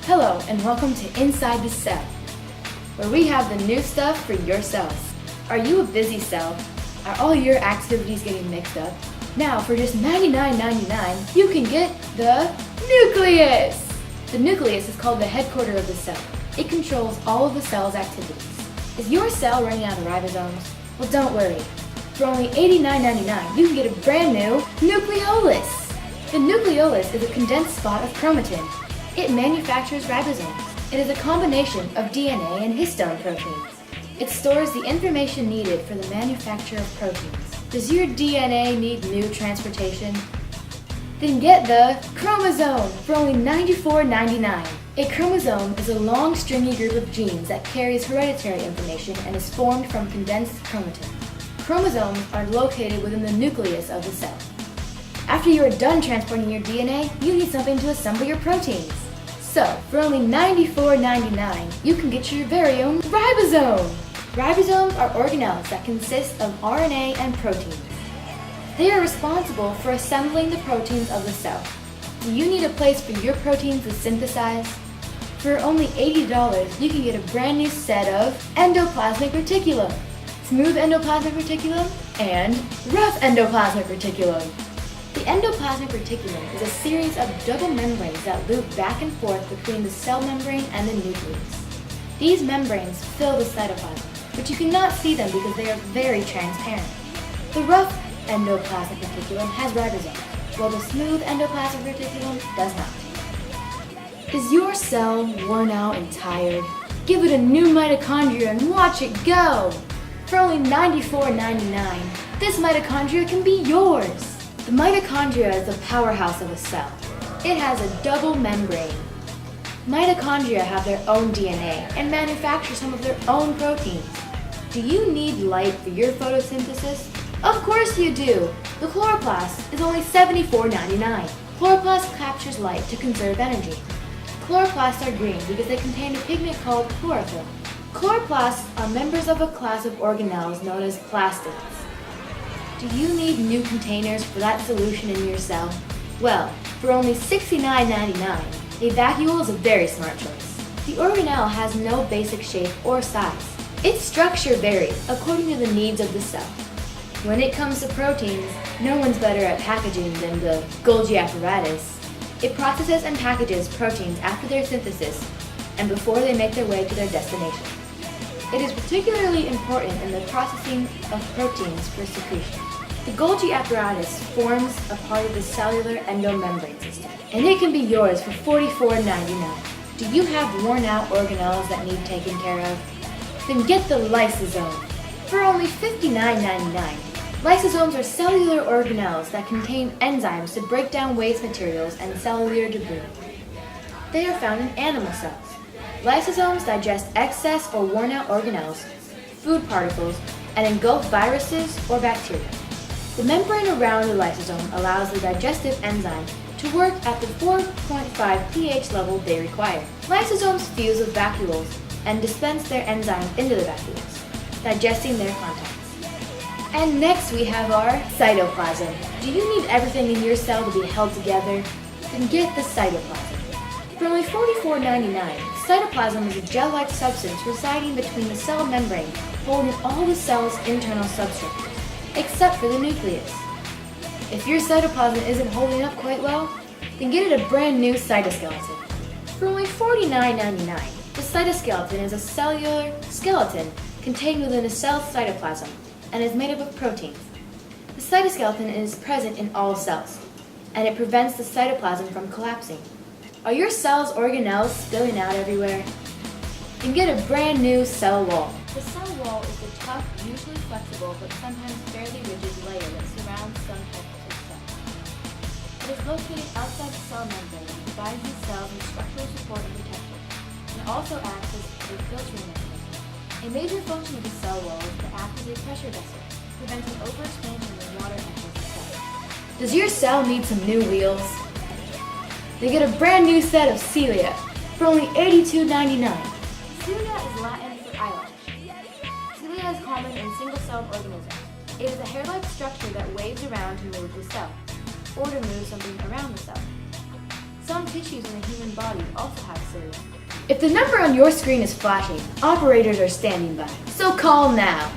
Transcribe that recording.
Hello and welcome to Inside the Cell, where we have the new stuff for your cells. Are you a busy cell? Are all your activities getting mixed up? Now for just $99.99, you can get the nucleus! The nucleus is called the headquarters of the cell. It controls all of the cell's activities. Is your cell running out of ribosomes? Well, don't worry. For only $89.99, you can get a brand new nucleolus. The nucleolus is a condensed spot of chromatin. It manufactures ribosomes. It is a combination of DNA and histone proteins. It stores the information needed for the manufacture of proteins. Does your DNA need new transportation? Then get the chromosome for only $94.99. A chromosome is a long, stringy group of genes that carries hereditary information and is formed from condensed chromatin. Chromosomes are located within the nucleus of the cell. After you are done transporting your DNA, you need something to assemble your proteins. So, for only $94.99, you can get your very own ribosome. Ribosomes are organelles that consist of RNA and proteins. They are responsible for assembling the proteins of the cell. Do you need a place for your proteins to synthesize? For only $80, you can get a brand new set of endoplasmic reticulum, smooth endoplasmic reticulum, and rough endoplasmic reticulum. The endoplasmic reticulum is a series of double membranes that loop back and forth between the cell membrane and the nucleus. These membranes fill the cytoplasm, but you cannot see them because they are very transparent. The rough endoplasmic reticulum has ribosomes, while the smooth endoplasmic reticulum does not. Is your cell worn out and tired? Give it a new mitochondria and watch it go! For only $94.99, this mitochondria can be yours! The mitochondria is the powerhouse of a cell. It has a double membrane. Mitochondria have their own DNA and manufacture some of their own proteins. Do you need light for your photosynthesis? Of course you do! The chloroplast is only $74.99. Chloroplast captures light to conserve energy. Chloroplasts are green because they contain a pigment called chlorophyll. Chloroplasts are members of a class of organelles known as plastids. Do you need new containers for that solution in your cell? Well, for only $69.99, a vacuole is a very smart choice. The organelle has no basic shape or size. Its structure varies according to the needs of the cell. When it comes to proteins, no one's better at packaging than the Golgi apparatus. It processes and packages proteins after their synthesis and before they make their way to their destination. It is particularly important in the processing of proteins for secretion. The Golgi apparatus forms a part of the cellular endomembrane system, and it can be yours for $44.99. Do you have worn-out organelles that need taken care of? Then get the lysosome for only $59.99. Lysosomes are cellular organelles that contain enzymes to break down waste materials and cellular debris. They are found in animal cells. Lysosomes digest excess or worn-out organelles, food particles, and engulf viruses or bacteria. The membrane around the lysosome allows the digestive enzyme to work at the 4.5 pH level they require. Lysosomes fuse with vacuoles and dispense their enzymes into the vacuoles, digesting their contents. And next we have our cytoplasm. Do you need everything in your cell to be held together? Then get the cytoplasm. For only $44.99, cytoplasm is a gel-like substance residing between the cell membrane, holding all the cell's internal substructures, except for the nucleus. If your cytoplasm isn't holding up quite well, then get it a brand new cytoskeleton. For only $49.99, the cytoskeleton is a cellular skeleton contained within a cell's cytoplasm and is made up of proteins. The cytoskeleton is present in all cells, and it prevents the cytoplasm from collapsing. Are your cells' organelles spilling out everywhere? Then get a brand new cell wall. The cell wall is the tough, usually flexible, but sometimes fairly rigid layer that surrounds some types of cells. It is located outside the cell membrane and provides these cells with structural support and protection, and also acts as a filtering mechanism. A major function of the cell wall is to act as a pressure vessel, preventing overexpansion when water enters the cell. Does your cell need some new wheels? They get a brand new set of cilia for only $82.99. Cilia is Latin for eyelash. Cilia is common in single-celled organisms. It is a hair-like structure that waves around to move the cell, or to move something around the cell. Some tissues in the human body also have cells. If the number on your screen is flashing, operators are standing by. So call now.